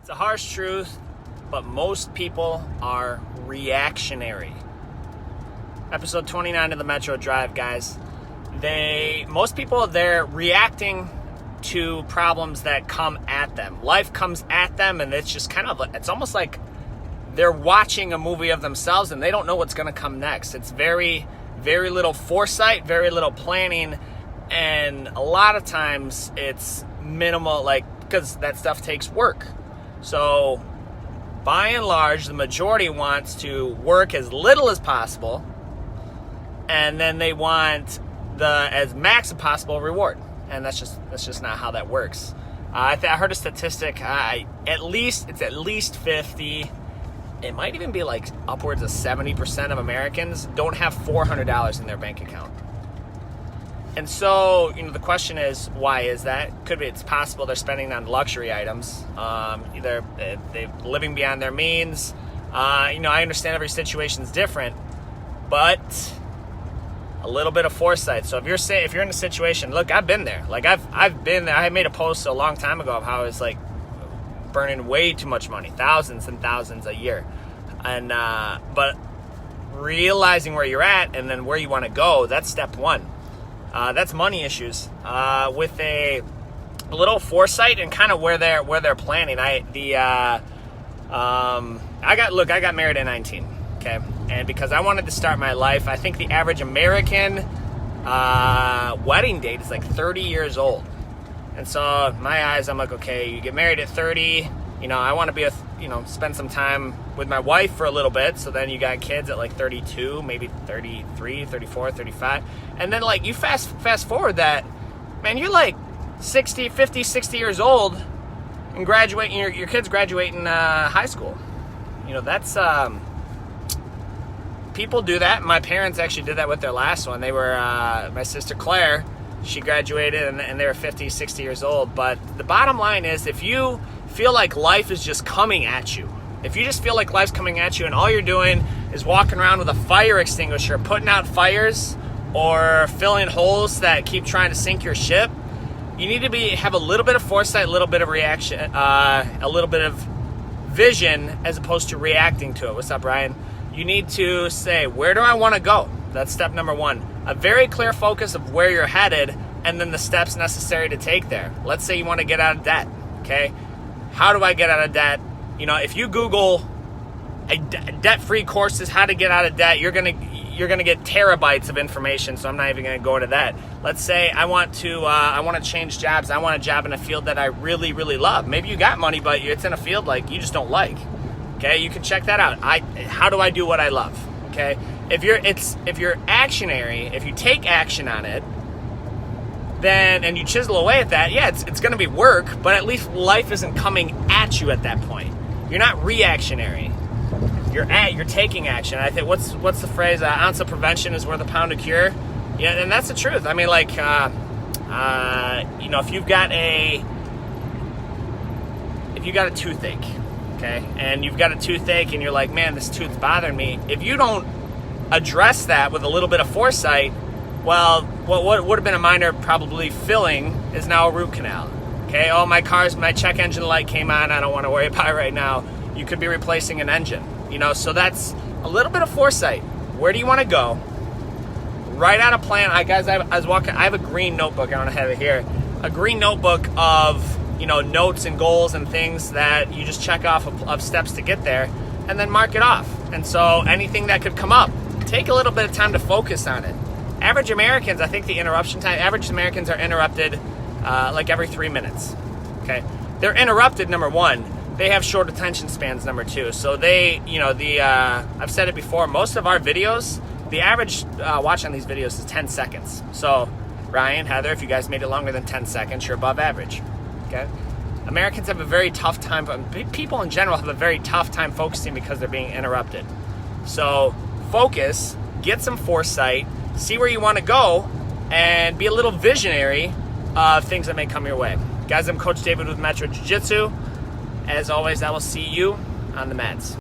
It's a harsh truth, but most people are reactionary. Episode 29 of the Metro Drive, guys. Most people, they're reacting to problems that come at them. Life comes at them, and it's just it's almost like they're watching a movie of themselves and they don't know what's going to come next. It's very, very little foresight, very little planning, and a lot of times it's minimal, because that stuff takes work. So, by and large, the majority wants to work as little as possible, and then they want as max as possible reward, and that's just not how that works. I heard a statistic. It's at least 50. It might even be upwards of 70% of Americans don't have $400 in their bank account. And so, the question is, why is that? It's possible they're spending on luxury items. They're living beyond their means. I understand every situation is different, but a little bit of foresight. So if you're in a situation, look, I've been there. I've been there. I made a post a long time ago of how I was burning way too much money, thousands and thousands a year, and but realizing where you're at and then where you want to go, that's step one. That's money issues. With a little foresight and kind of where they're planning. I got married at 19, okay, and because I wanted to start my life, I think the average American wedding date is 30 years old, and so in my eyes, I'm like, okay, you get married at 30. I want to be spend some time with my wife for a little bit. So then you got kids at 32, maybe 33, 34, 35. And then you fast forward that, man, you're 50, 60 years old and graduating, your kids graduating high school. That's, people do that. My parents actually did that with their last one. They were, my sister Claire, she graduated and they were 50, 60 years old. But the bottom line is, if you feel like life is just coming at you, if you just feel like life's coming at you and all you're doing is walking around with a fire extinguisher, putting out fires or filling holes that keep trying to sink your ship, you need to have a little bit of foresight, a little bit of reaction, a little bit of vision as opposed to reacting to it. What's up, Ryan? You need to say, where do I want to go? That's step number one. A very clear focus of where you're headed and then the steps necessary to take there. Let's say you want to get out of debt, okay? How do I get out of debt? If you Google debt-free courses, how to get out of debt, you're gonna get terabytes of information. So I'm not even gonna go into that. Let's say I want to change jobs. I want a job in a field that I really, really love. Maybe you got money, but it's in a field you just don't like. Okay, you can check that out. How do I do what I love? Okay, if you're actionary, if you take action on it, and you chisel away at that, it's going to be work, but at least life isn't coming at you at that point. You're not reactionary. You're taking action. I think what's the phrase? Ounce of prevention is worth a pound of cure. Yeah, and that's the truth. I mean, if you've got a toothache, okay, and you've got a toothache, and you're like, man, this tooth's bothering me. If you don't address that with a little bit of foresight, well, what would have been a minor probably filling is now a root canal. Okay, my check engine light came on. I don't want to worry about it right now. You could be replacing an engine. So that's a little bit of foresight. Where do you want to go? Write out a plan. I have a green notebook. I don't have it here. A green notebook of notes and goals and things that you just check off of steps to get there, and then mark it off. And so anything that could come up, take a little bit of time to focus on it. Average Americans, I think average Americans are interrupted every 3 minutes. Okay, they're interrupted, number one. They have short attention spans, number two. So I've said it before, most of our videos, the average watch on these videos is 10 seconds. So Ryan, Heather, if you guys made it longer than 10 seconds, you're above average. Okay, Americans have a very tough time, people in general have a very tough time focusing because they're being interrupted. So focus, get some foresight, see where you want to go, and be a little visionary of things that may come your way. Guys, I'm Coach David with Metro Jiu-Jitsu. As always, I will see you on the mats.